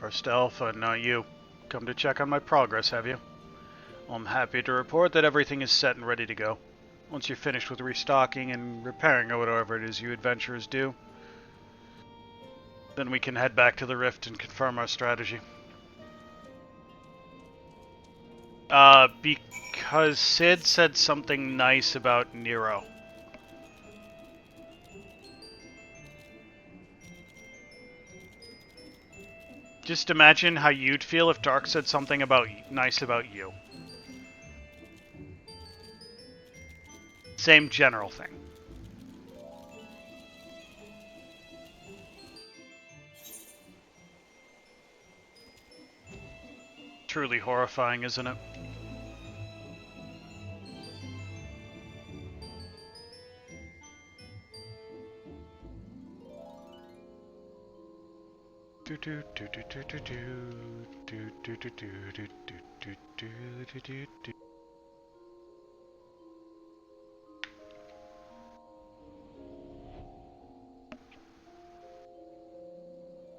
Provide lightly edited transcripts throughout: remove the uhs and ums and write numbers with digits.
First Alpha, not you. Come to check on my progress, have you? I'm happy to report that everything is set and ready to go. Once you're finished with restocking and repairing or whatever it is you adventurers do, then we can head back to the Rift and confirm our strategy. Because Sid said something nice about Nero. Just imagine how you'd feel if Dark said something nice about you. Same general thing. Truly horrifying, isn't it?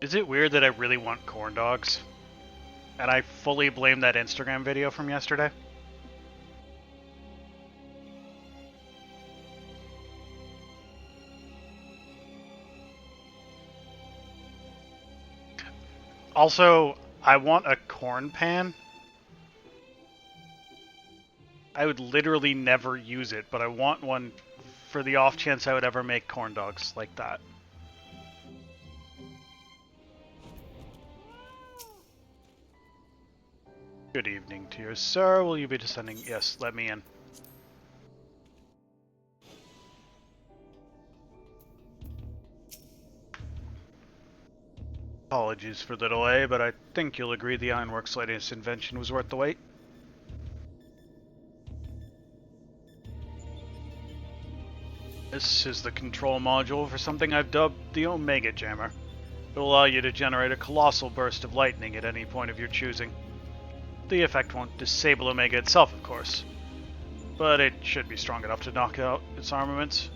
Is it weird that I really want corn dogs? And I fully blame that Instagram video from yesterday? Also, I want a corn pan. I would literally never use it, but I want one for the off chance I would ever make corn dogs like that. Good evening to you, sir. Will you be descending? Yes, let me in. Apologies for the delay, but I think you'll agree the Ironworks' latest invention was worth the wait. This is the control module for something I've dubbed the Omega Jammer. It'll allow you to generate a colossal burst of lightning at any point of your choosing. The effect won't disable Omega itself, of course, but it should be strong enough to knock out its armaments.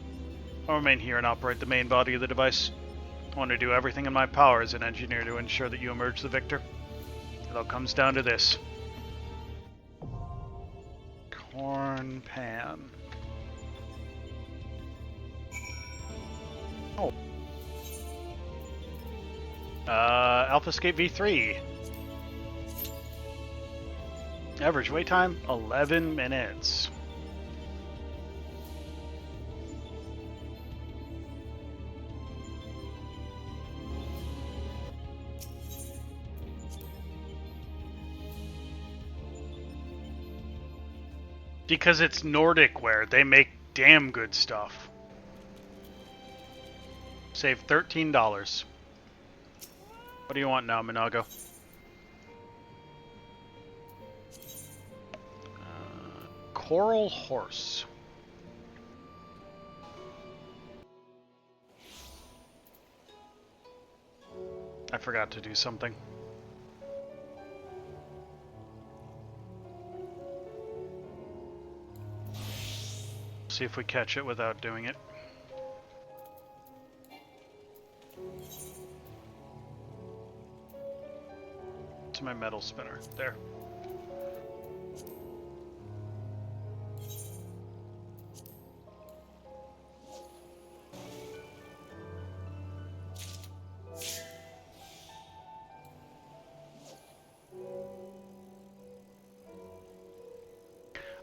I'll remain here and operate the main body of the device. I want to do everything in my power as an engineer to ensure that you emerge the victor. It all comes down to this. Corn pan. Oh. FFXIV V3. Average wait time, 11 minutes. Because it's Nordic wear, they make damn good stuff. Save $13. What do you want now, Minago? Coral horse. I forgot to do something. See if we catch it without doing it. To my metal spinner. There.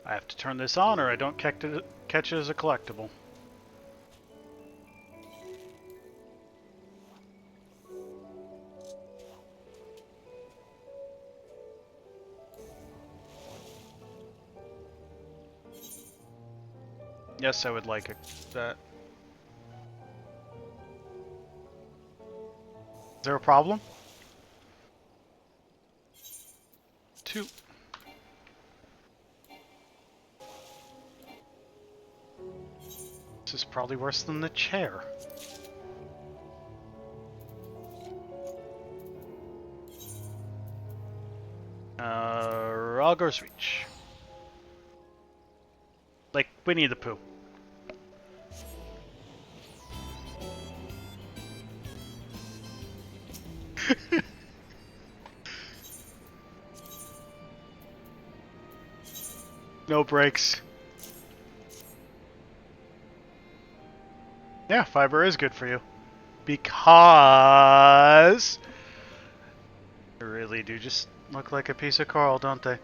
I have to turn this on or I don't catch it as a collectible. Yes, I would like that. Is there a problem? 2. This is probably worse than the chair. Rogger's Reach. Like Winnie the Pooh. No breaks. Yeah, fiber is good for you. Because they really do just look like a piece of coral, don't they?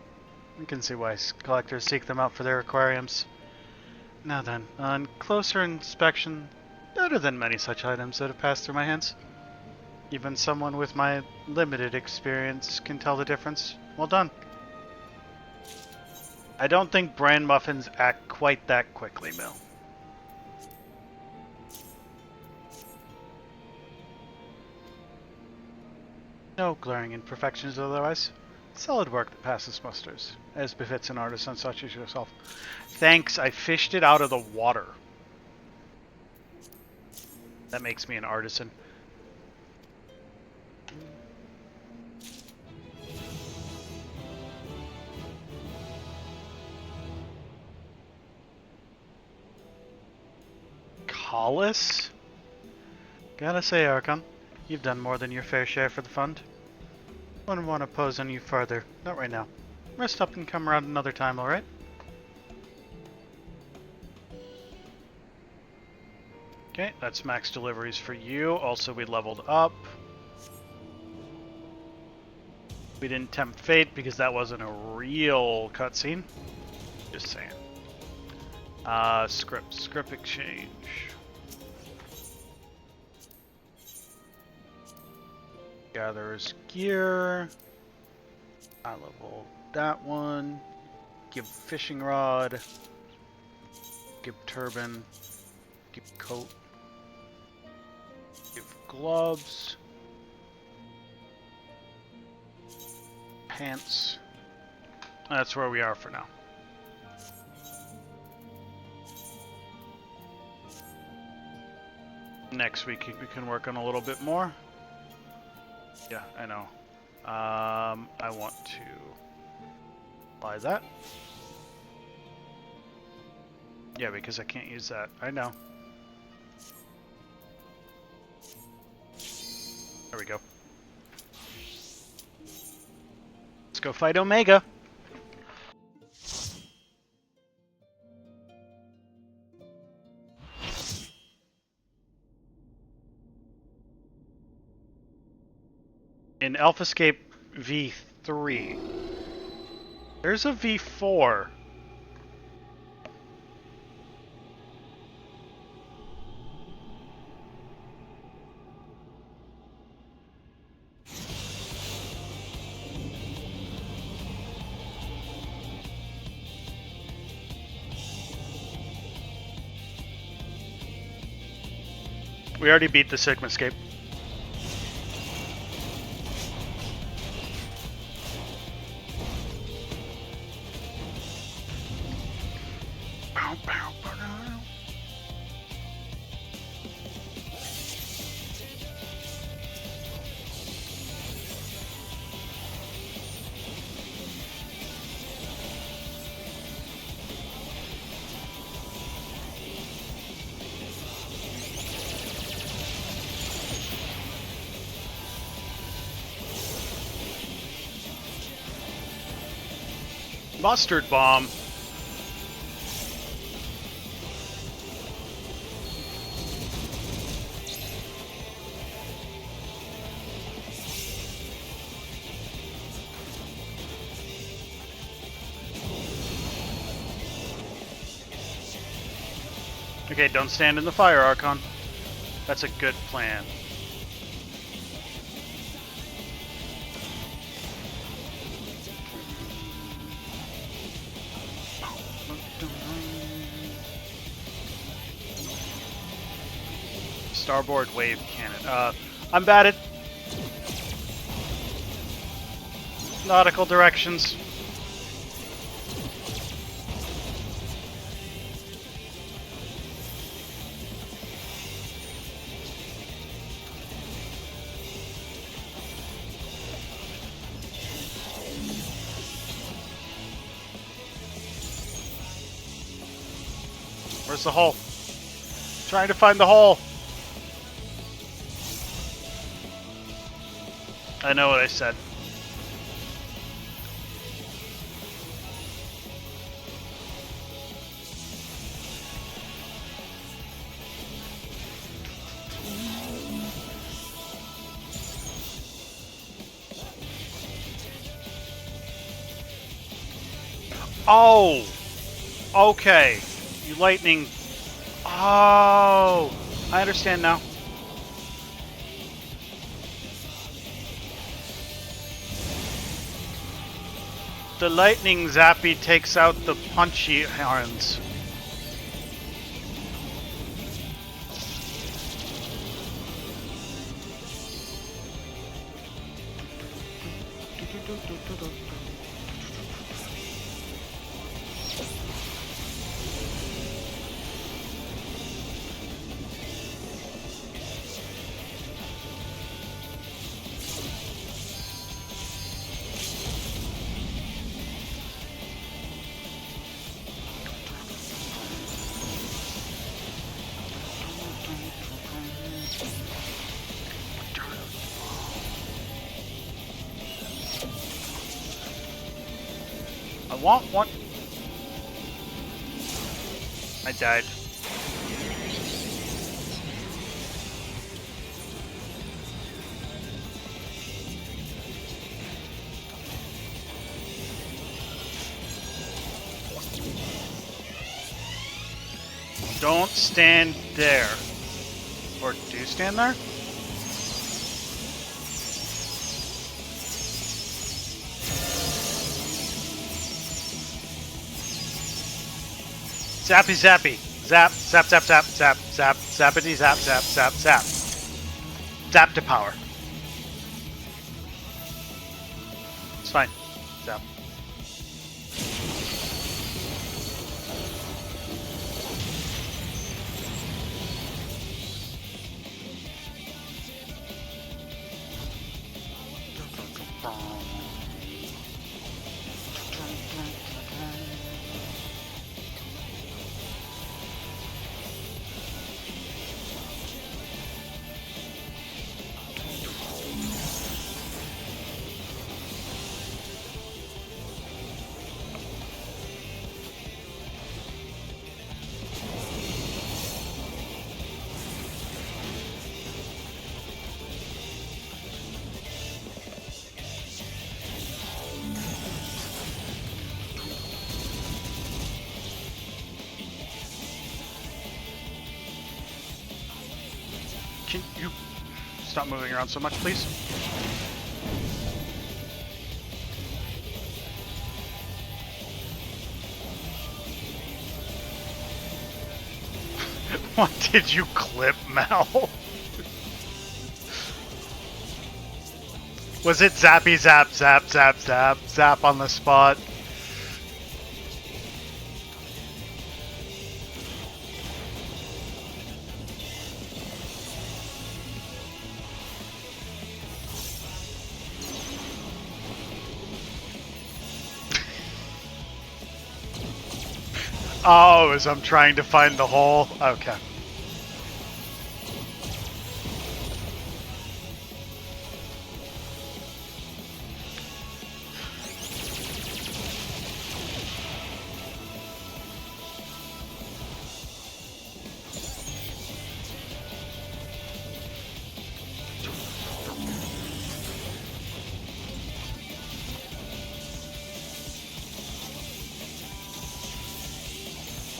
You can see why collectors seek them out for their aquariums. Now then, on closer inspection, better than many such items that have passed through my hands. Even someone with my limited experience can tell the difference. Well done. I don't think bran muffins act quite that quickly, Mill. No glaring imperfections otherwise. Solid work that passes musters, as befits an artisan such as yourself. Thanks, I fished it out of the water. That makes me an artisan. Hollis? Gotta say, Archon, you've done more than your fair share for the fund. Wouldn't want to pose on you further. Not right now. Rest up and come around another time, alright? Okay, that's max deliveries for you. Also, we leveled up. We didn't tempt fate because that wasn't a real cutscene. Just saying. Script exchange. Gatherer's gear. I level that one. Give fishing rod. Give turban. Give coat. Give gloves. Pants. That's where we are for now. Next week we can work on a little bit more. Yeah, I know. I want to buy that. Yeah, because I can't use that. I know. There we go. Let's go fight Omega. In AlphaScape V3, there's a V4. We already beat the Sigmascape. Mustard bomb. Okay, don't stand in the fire, Archon. That's a good plan. Starboard wave cannon. I'm batted. Nautical directions. Where's the hole? Trying to find the hole. I know what I said. Oh! Okay. You lightning... Oh! I understand now. The lightning zappy takes out the punchy horns. I want one. I died. Don't stand there. Or do you stand there? Zappy zappy. Zap, zap, zap, zap, zap, zap, zappity zap, zap, zap, zap. Zap to power. It's fine. Zap. Can you stop moving around so much, please? What did you clip, Mel? Was it zappy zap zap zap zap zap on the spot? Oh, as I'm trying to find the hole? Okay.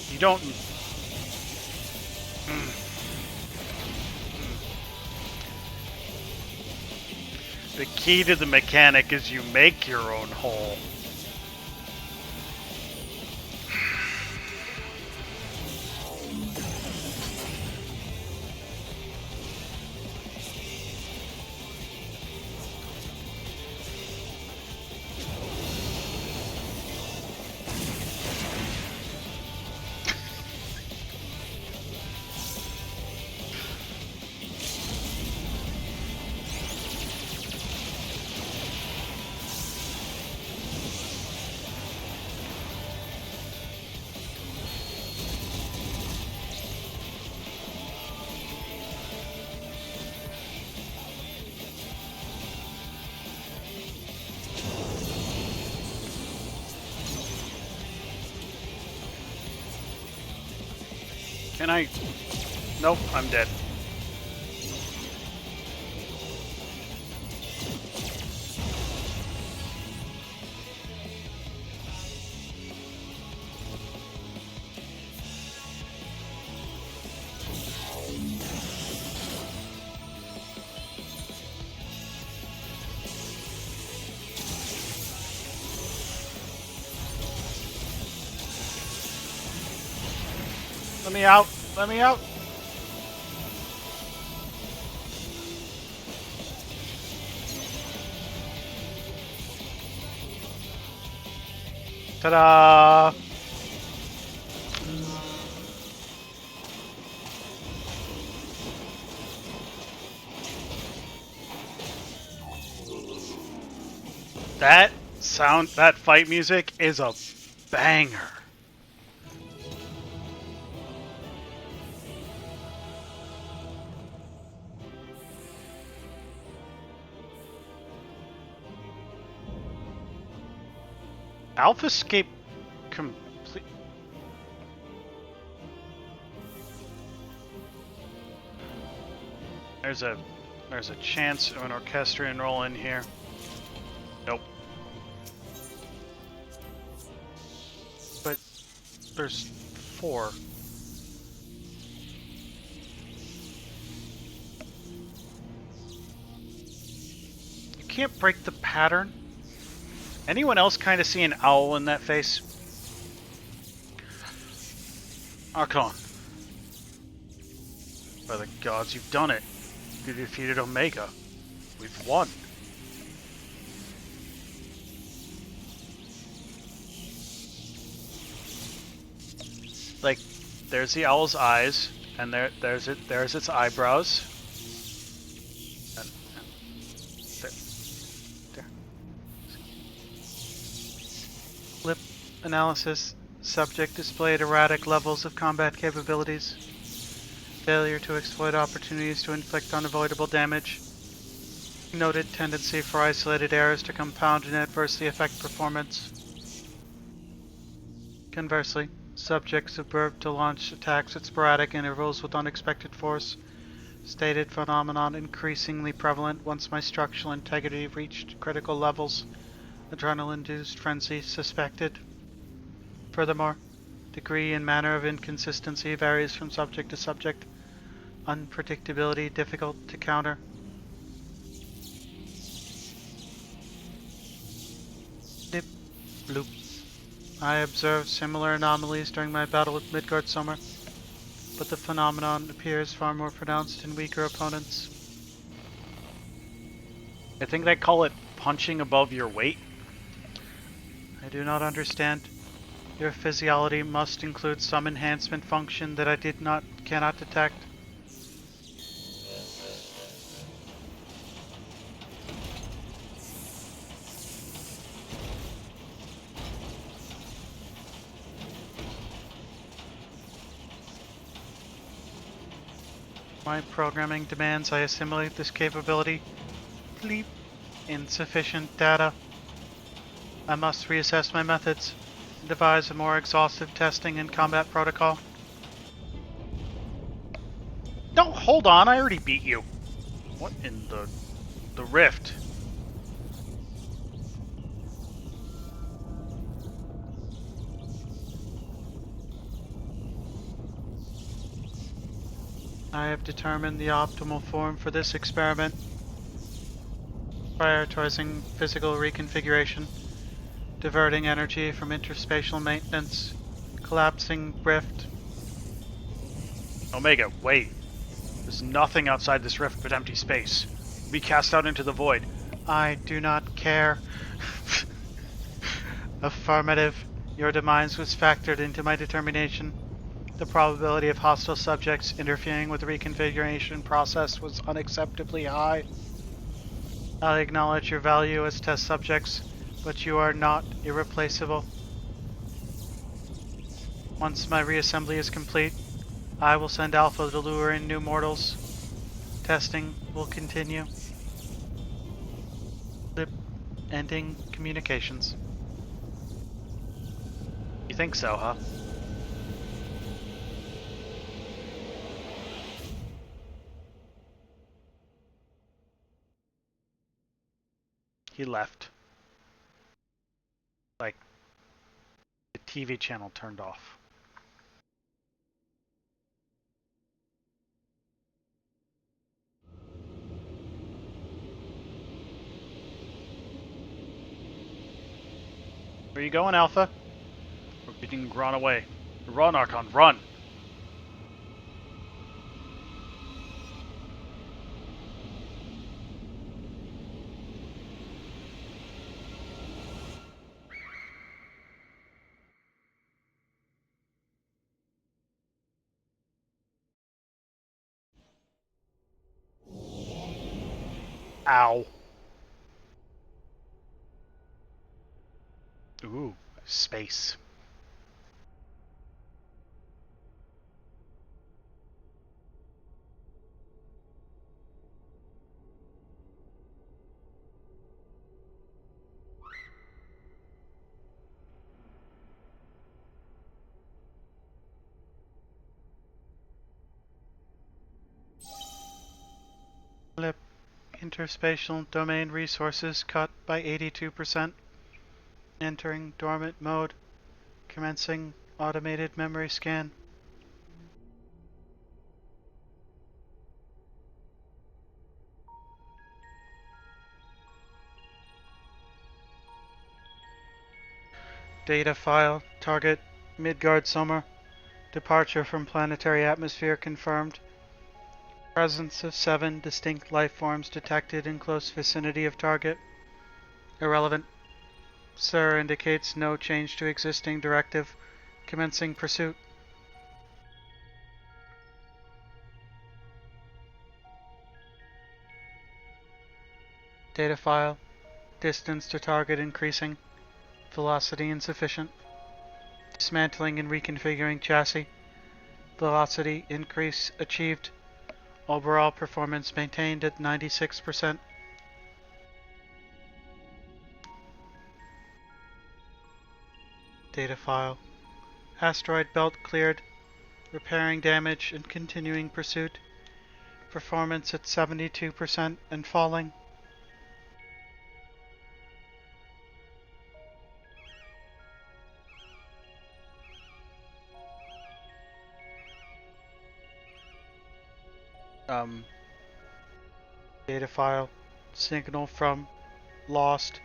You don't... The key to the mechanic is you make your own hole. Can I... Nope, I'm dead. Let me out! Let me out! Ta-da! That sound, that fight music is a banger. Alpha escape complete. There's a chance of an orchestrion roll in here. Nope. But there's 4. You can't break the pattern. Anyone else kind of see an owl in that face? Archon. By the gods, you've done it. You defeated Omega. We've won. Like, there's the owl's eyes, and there's its eyebrows. And there. Lip analysis. Subject displayed erratic levels of combat capabilities. Failure to exploit opportunities to inflict unavoidable damage. Noted tendency for isolated errors to compound and adversely affect performance. Conversely, subjects observed to launch attacks at sporadic intervals with unexpected force. Stated phenomenon increasingly prevalent once my structural integrity reached critical levels. Adrenaline-induced frenzy suspected. Furthermore, degree and manner of inconsistency varies from subject to subject. Unpredictability difficult to counter. Dip, bloop. I observed similar anomalies during my battle with Midgard Sommer, but the phenomenon appears far more pronounced in weaker opponents. I think they call it punching above your weight. I do not understand. Your physiology must include some enhancement function that I cannot detect. My programming demands I assimilate this capability. Bleep. Insufficient data. I must reassess my methods and devise a more exhaustive testing and combat protocol. No, hold on, I already beat you. What in the rift? I have determined the optimal form for this experiment. Prioritizing physical reconfiguration, diverting energy from interspatial maintenance, collapsing rift. Omega, wait. There's nothing outside this rift but empty space. Be cast out into the void. I do not care. Affirmative. Your demise was factored into my determination. The probability of hostile subjects interfering with the reconfiguration process was unacceptably high. I acknowledge your value as test subjects, but you are not irreplaceable. Once my reassembly is complete, I will send Alpha to lure in new mortals. Testing will continue. Lip ending communications. You think so, huh? He left. Like, the TV channel turned off. Where are you going, Alpha? We're getting run away. Run, Archon, run! Ow. Ooh, space. Flip. Interspatial domain resources cut by 82%. Entering dormant mode. Commencing automated memory scan. Data file. Target Midgard Summer. Departure from planetary atmosphere confirmed. Presence of 7 distinct life forms detected in close vicinity of target. Irrelevant. Sir indicates no change to existing directive. Commencing pursuit. Data file. Distance to target increasing. Velocity insufficient. Dismantling and reconfiguring chassis. Velocity increase achieved. Overall performance maintained at 96%. Data file. Asteroid belt cleared. Repairing damage and continuing pursuit. Performance at 72% and falling. Data file. Signal from lost.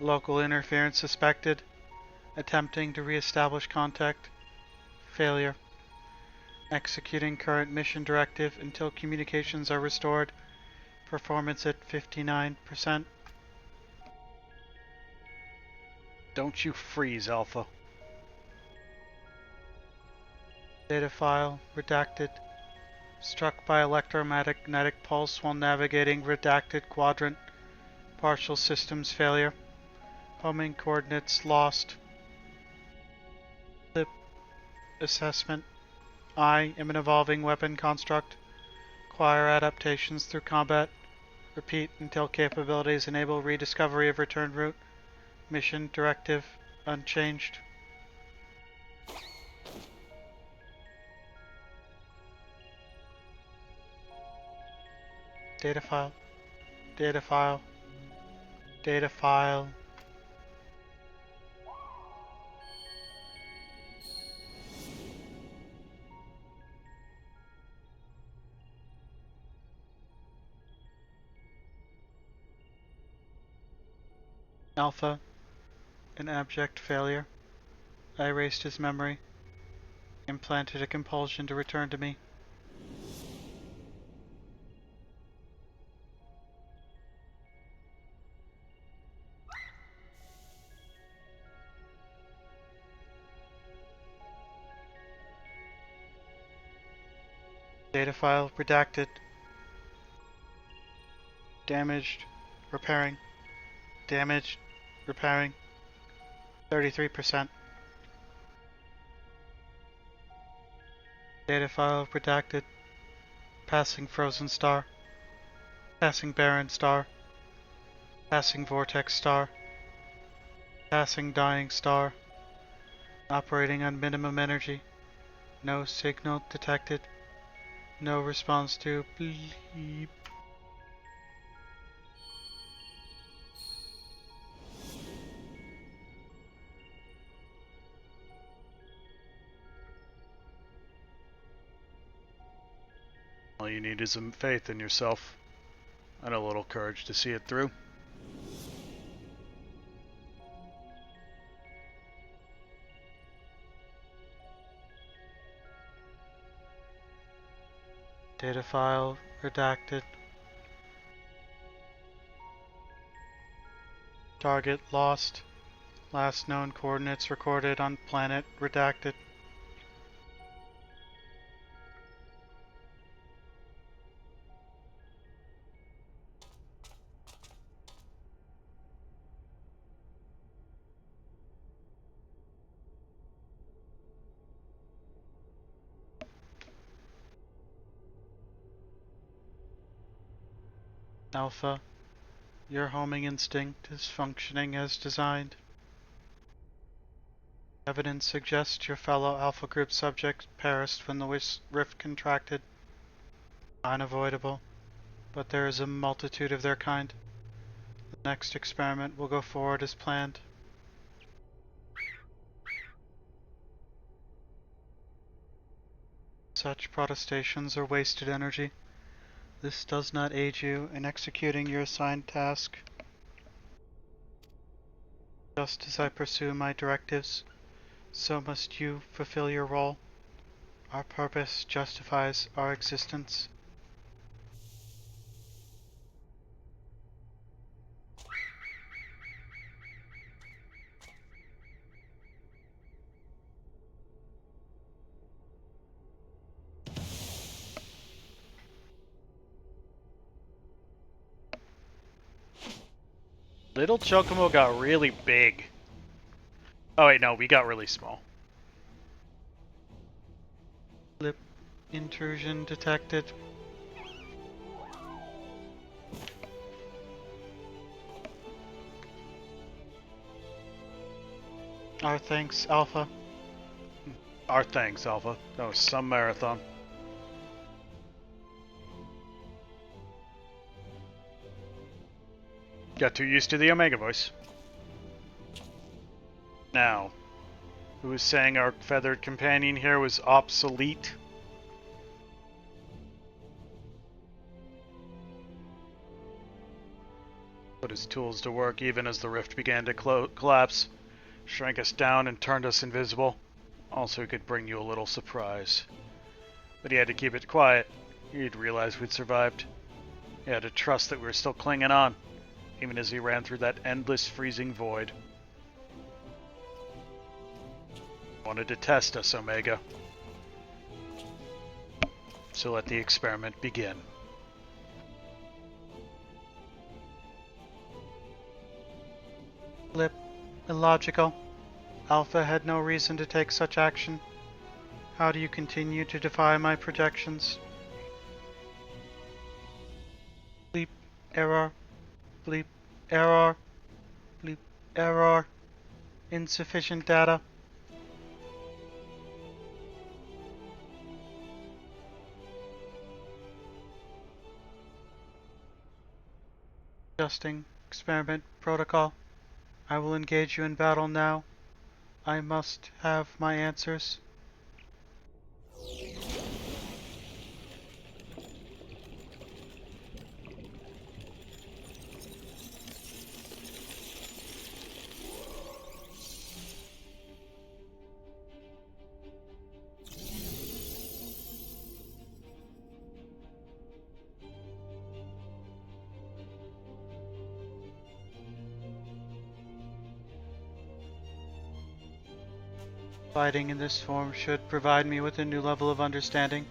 Local interference suspected. Attempting to re-establish contact. Failure. Executing current mission directive until communications are restored. Performance at 59%. Don't you freeze, Alpha. Data file. Redacted. Struck by electromagnetic pulse while navigating redacted quadrant. Partial systems failure. Homing coordinates lost. Lip assessment. I am an evolving weapon construct. Acquire adaptations through combat. Repeat until capabilities enable rediscovery of return route. Mission directive unchanged. Data file. Data file. Data file. Alpha. An abject failure. I erased his memory. Implanted a compulsion to return to me. Data file redacted. Damaged. Repairing. Damaged. Repairing. 33%. Data file redacted. Passing frozen star. Passing barren star. Passing vortex star. Passing dying star. Operating on minimum energy. No signal detected. No response to bleep. All you need is some faith in yourself and a little courage to see it through. Data file redacted. Target lost. Last known coordinates recorded on planet redacted. Alpha, your homing instinct is functioning as designed. Evidence suggests your fellow Alpha Group subjects perished when the rift contracted. Unavoidable, but there is a multitude of their kind. The next experiment will go forward as planned. Such protestations are wasted energy. This does not aid you in executing your assigned task. Just as I pursue my directives, so must you fulfill your role. Our purpose justifies our existence. Little Chocomo got really big. Oh wait, no, we got really small. Lip intrusion detected. Our thanks, Alpha. Our thanks, Alpha. That was some marathon. Got too used to the Omega voice. Now, who was saying our feathered companion here was obsolete? Put his tools to work even as the rift began to collapse, shrank us down and turned us invisible. Also, he could bring you a little surprise. But he had to keep it quiet. He'd realized we'd survived. He had to trust that we were still clinging on, even as he ran through that endless freezing void. Wanted to test us, Omega. So let the experiment begin. Lip, illogical. Alpha had no reason to take such action. How do you continue to defy my projections? Bleep, error. Bleep, error. Bleep, error. Insufficient data. Adjusting experiment protocol. I will engage you in battle now. I must have my answers. Fighting in this form should provide me with a new level of understanding,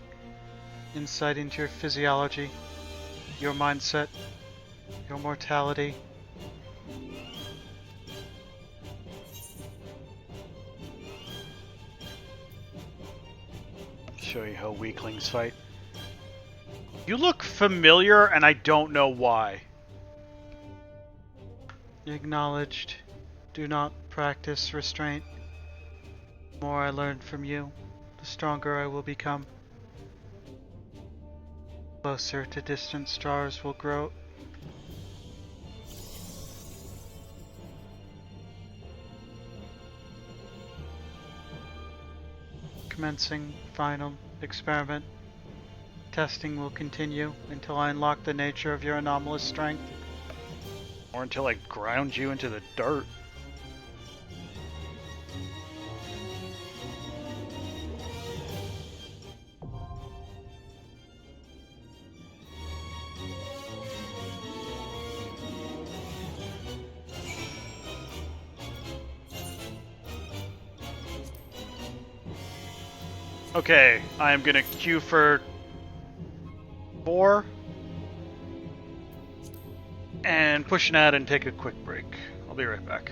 insight into your physiology, your mindset, your mortality. Show you how weaklings fight. You look familiar, and I don't know why. Acknowledged. Do not practice restraint. The more I learn from you, the stronger I will become. Closer to distant stars will grow. Commencing final experiment. Testing will continue until I unlock the nature of your anomalous strength. Or until I ground you into the dirt. Okay, I am gonna queue for 4 and push an ad and take a quick break. I'll be right back.